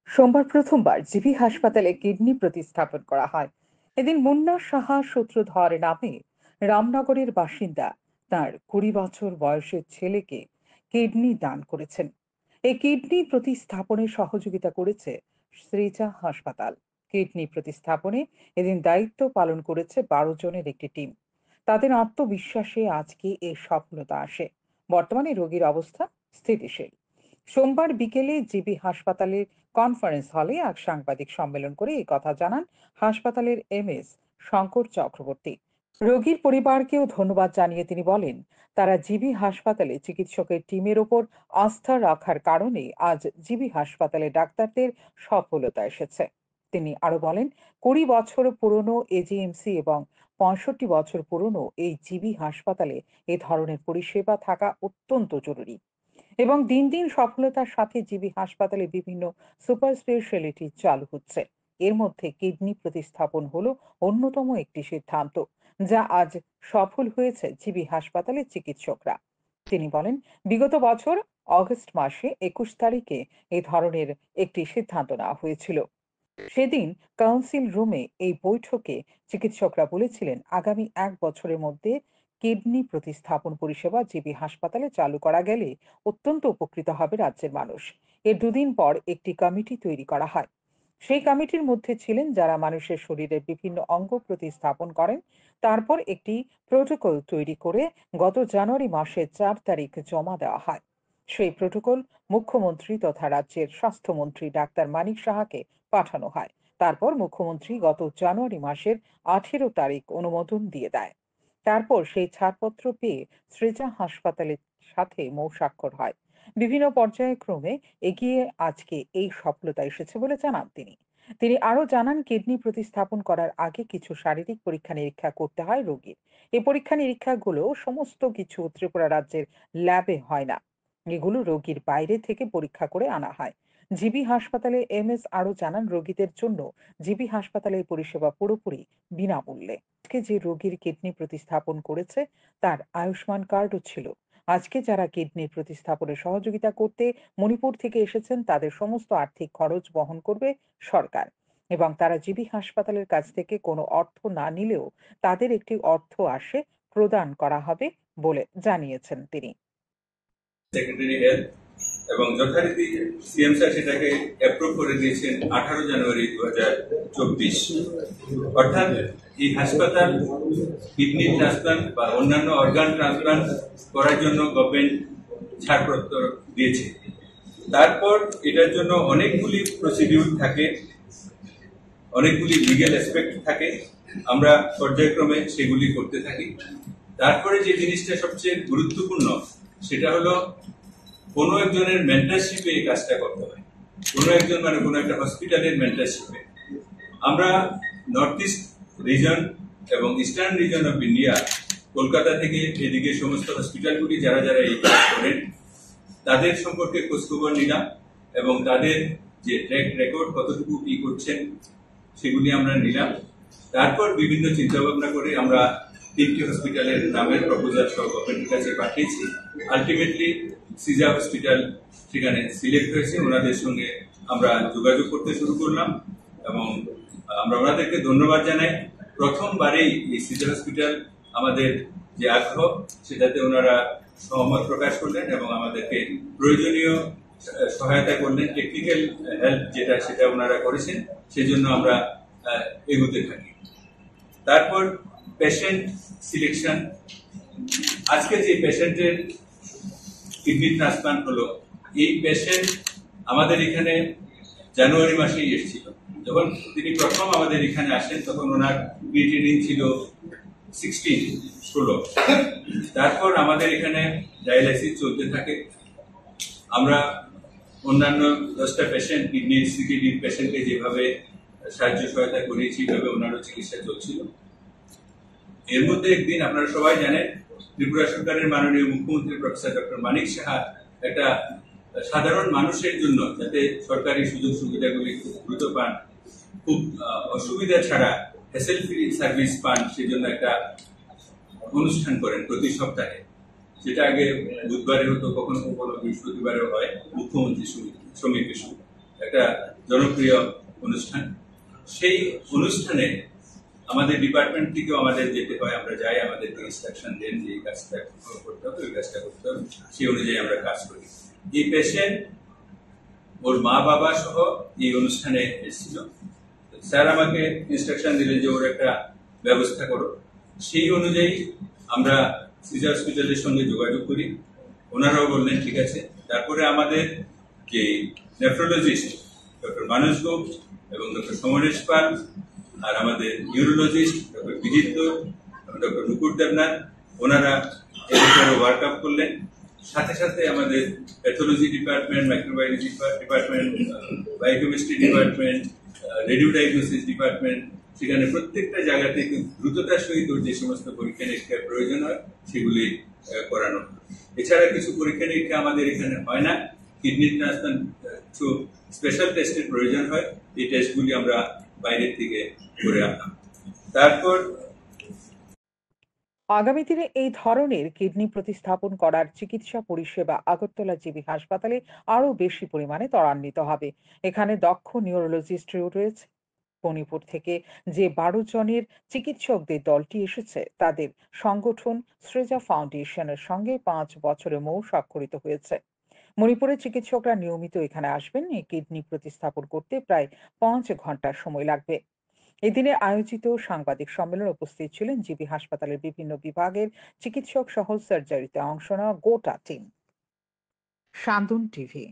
সোমবার প্রথমবার জিবি হাসপাতালে কিডনি প্রতিস্থাপন করা হয়। এদিন মুন্না সাহা সূত্রধর নামে রামনগরের বাসিন্দা তার 20 বছর বয়সের ছেলেকে কিডনি দান করেছেন। এই কিডনি প্রতিস্থাপনে সহযোগিতা করেছে শ্রীজা হাসপাতাল। কিডনি প্রতিস্থাপনে এদিন দায়িত্ব পালন করেছে 12 জনের একটি টিম। তাদের আত্মবিশ্বাসে আজকে এই সফলতা আসে। বর্তমানে রোগীর অবস্থা স্থিতিশীল। সোমবার বিকেলে জিবি হাসপাতালের কনফারেন্স হলে এক সাংবাদিক সম্মেলন করে এই কথা জানান হাসপাতালের এমএস শঙ্কর চক্রবর্তী। রোগীর পরিবারকেও ধন্যবাদ জানিয়ে তিনি বলেন, তারা জিবি হাসপাতালে চিকিৎসকের টিমের ওপর আস্থা রাখার কারণে আজ জিবি হাসপাতালে ডাক্তারদের সফলতা এসেছে। তিনি আরো বলেন, 20 বছর পুরনো এজিএমসি এবং 65 বছর পুরনো এই জিবি হাসপাতালে এ ধরনের পরিষেবা থাকা অত্যন্ত জরুরি এবং দিন দিন সফলতার সাথে জিবি হাসপাতালে বিভিন্ন সুপার স্পেশালিটি চালু হচ্ছে। এর মধ্যে কিডনি প্রতিস্থাপন হলো অন্যতম একটি সিদ্ধান্ত, যা আজ সফল হয়েছে জিবি হাসপাতালের চিকিৎসকরা। তিনি বলেন, বিগত বছর অগস্ট মাসে 21 তারিখে এই ধরনের একটি সিদ্ধান্ত নেওয়া হয়েছিল। সেদিন কাউন্সিল রুমে এই বৈঠকে চিকিৎসকরা বলেছিলেন, আগামী 1 বছরের মধ্যে কিডনি প্রতিস্থাপন পরিষেবা জিবি হাসপাতালে চালু করা গেলে অত্যন্ত উপকৃত হবে রাজ্যের মানুষ। এর দুদিন পর একটি কমিটি তৈরি করা হয়। সেই কমিটির মধ্যে ছিলেন যারা মানুষের শরীরের বিভিন্ন অঙ্গ প্রতিস্থাপন করেন। তারপর একটি প্রোটোকল তৈরি করে গত জানুয়ারি মাসের 4 তারিখ জমা দেওয়া হয়। সেই প্রোটোকল মুখ্যমন্ত্রী তথা রাজ্যের স্বাস্থ্যমন্ত্রী ডাক্তার মানিক সাহাকে পাঠানো হয়। তারপর মুখ্যমন্ত্রী গত জানুয়ারি মাসের 18 তারিখ অনুমোদন দিয়ে দেয়। তারপর সেই ছাড়পত্র পেয়ে সৃজা হাসপাতালের সাথে মৌস্বাক্ষর হয়। বিভিন্ন পর্যায়ক্রমে এগিয়ে আজকে এই সফলতা এসেছে বলে জানান তিনি। তিনি আরো জানান, কিডনি প্রতিস্থাপন করার আগে কিছু শারীরিক পরীক্ষা নিরীক্ষা করতে হয় রোগীর। এই পরীক্ষা নিরীক্ষাগুলো সমস্ত কিছু ত্রিপুরা রাজ্যের ল্যাবে হয় না। এগুলো রোগীর বাইরে থেকে পরীক্ষা করে আনা হয়। জিবি হাসপাতালে এমএস আরো জানান, রোগীদের জন্য জিবি হাসপাতালের পরিষেবা পুরোপুরি বিনামূল্যে। আজকে যে রোগীর কিডনি প্রতিস্থাপন করেছে তার আয়ুষ্মান কার্ডও ছিল। আজকে যারা কিডনি প্রতিস্থাপনে সহযোগিতা করতে মণিপুর থেকে এসেছেন তাদের সমস্ত আর্থিক খরচ বহন করবে সরকার এবং তারা জিবি হাসপাতালের কাছ থেকে কোনো অর্থ না নিলেও তাদের একটি অর্থ আসে প্রদান করা হবে বলে জানিয়েছেন তিনি। সেক্রেটারি হেলথ এবং যথারীতি সিএম স্যার সেটাকে অ্যাপ্রুভ করে দিয়েছেন 18 জানুয়ারি 2024। অর্থাৎ এই হাসপাতাল কিডনি ট্রান্সপ্লান্ট বা অন্যান্য অর্গান ট্রান্সপ্লান্ট করার জন্য গভর্নমেন্ট ছাড়পত্র দিয়েছে। তারপর এটার জন্য অনেকগুলি প্রসিডিউর থাকে, অনেকগুলি লিগ্যাল অ্যাসপেক্ট থাকে, আমরা পর্যায়ক্রমে সেগুলি করতে থাকি। তারপরে যে জিনিসটা সবচেয়ে গুরুত্বপূর্ণ সেটা হলো কোনো একজনের মেন্টারশিপে এই কাজটা করতে হয়, কোনো একজন মানে কোনো একটা হসপিটালের মেন্টারশিপে। আমরা নর্থ ইস্ট রিজন এবং eastern reason of India, Kolkata থেকে এদিকে সমস্ত হসপিটালগুলি যারা যারা এই কাজ করেন তাদের সম্পর্কে খোঁজখবর নিলাম এবং তাদের যে ট্র্যাক রেকর্ড কতটুকু কি করছেন সেগুলি আমরা নিলাম। তারপর বিভিন্ন চিন্তা ভাবনা করে আমরা 3টি হসপিটালের নামের প্রপোজাল সহ গভর্নমেন্টের কাছে পাঠিয়েছি। আলটিমেটলি সিজা হসপিটাল সেখানে সিলেক্ট হয়েছে। ওনাদের সঙ্গে আমরা যোগাযোগ করতে শুরু করলাম এবং আমরা ওনাদেরকে ধন্যবাদ জানাই। প্রথমবারেই এই সিজা হসপিটাল আমাদের যে আগ্রহ সেটাতে ওনারা সহমত প্রকাশ করলেন এবং আমাদেরকে প্রয়োজনীয় সহায়তা করলেন। টেকনিক্যাল হেল্প যেটা সেটা ওনারা করেছেন, সেজন্য আমরা এগোতে থাকি। তারপর পেশেন্ট সিলেকশন। আজকে যে পেশেন্টের কিডনি ট্রান্সপ্লান্ট হলো, এই পেশেন্ট আমাদের এখানে জানুয়ারি মাসেই এসেছিল। যখন তিনি প্রথম আমাদের এখানে আসেন তখন ওনার ক্রিয়েটিনিন ছিল 16। তারপর আমাদের এখানে ডায়ালাইসিস চলতে থাকে। আমরা অন্যান্য 10টা পেশেন্ট কিডনির সিকিডির পেশেন্টকে যেভাবে সাহায্য সহায়তা করিয়েছি এইভাবে ওনারও চিকিৎসা চলছিল। এর মধ্যে একদিন আপনারা সবাই জানেন, ত্রিপুরা সরকারের মাননীয় মুখ্যমন্ত্রী প্রফেসর ডক্টর মানিক সাহা একটা সাধারণ মানুষের জন্য যাতে সরকারি সুযোগ সুবিধাগুলি খুব দ্রুত পান, খুব অসুবিধা ছাড়া হ্যাসেল ফ্রি সার্ভিস পান, সেই জন্য একটা অনুষ্ঠান করেন প্রতি সপ্তাহে। যেটা আগে বুধবারে হতো, কখনো কখনো বৃহস্পতিবারেও হয়, মুখ্যমন্ত্রী শ্রমিকের একটা জনপ্রিয় অনুষ্ঠান। সেই অনুষ্ঠানে আমাদের ডিপার্টমেন্ট থেকেও আমাদের যেতে হয়, আমরা যাই, আমাদেরকে ইনস্ট্রাকশন দেন যে এই কাজটা করতে হবে, ওই কাজটা করতে হবে, সেই অনুযায়ী আমরা কাজ করি। এই পেশেন্ট ওর মা বাবা সহ এই অনুষ্ঠানে এসেছিল। স্যার আমাকে ইনস্ট্রাকশন দিলেন যে ওর একটা ব্যবস্থা করো। সেই অনুযায়ী আমরা সিজার হসপিটালের সঙ্গে যোগাযোগ করি, ওনারাও বললেন ঠিক আছে। তারপরে আমাদের যে নেফ্রোলজিস্ট ডক্টর মানস গোপ এবং ডক্টর সমরেশ পাল, আর আমাদের নিউরোলজিস্ট ডক্টর বিজিত, ডক্টর নুপুর দেবনাথ, ওনারা এর উপরে ওয়ার্ক আপ করলেন। সাথে সাথে আমাদের pathology department, microbiology department, biochemistry department, radio diagnosis department, সেখানে প্রত্যেকটা জায়গাতে দ্রুততার সহিত যে সমস্ত পরীক্ষা নিরীক্ষার প্রয়োজন হয় সেগুলি করানো। এছাড়া কিছু পরীক্ষা নিরীক্ষা আমাদের এখানে হয় না, কিডনি ট্রান্সপ্লান্ট কিছু স্পেশাল টেস্টের প্রয়োজন হয়, এই টেস্টগুলি আমরা বাইরের থেকে করে আনলাম। তারপর আগামী দিনে এই ধরনের কিডনি প্রতিস্থাপন করার চিকিৎসা পরিষেবা আগরতলা জিবি হাসপাতালে আরও বেশি পরিমাণে ত্বরান্বিত হবে। এখানে দক্ষ নিউরোলজিস্টও রয়েছে। মণিপুর থেকে যে 12 জনের চিকিৎসকদের দলটি এসেছে তাদের সংগঠন সৃজা ফাউন্ডেশনের সঙ্গে 5 বছরের মৌ স্বাক্ষরিত হয়েছে। মণিপুরের চিকিৎসকরা নিয়মিত এখানে আসবেন। এই কিডনি প্রতিস্থাপন করতে প্রায় 5 ঘন্টা সময় লাগবে। এদিনে আয়োজিত সাংবাদিক সম্মেলনে উপস্থিত ছিলেন জিবি হাসপাতালের বিভিন্ন বিভাগের চিকিৎসক সহ সার্জারিতে অংশ নেওয়া গোটা টিম। শান্তন টিভি।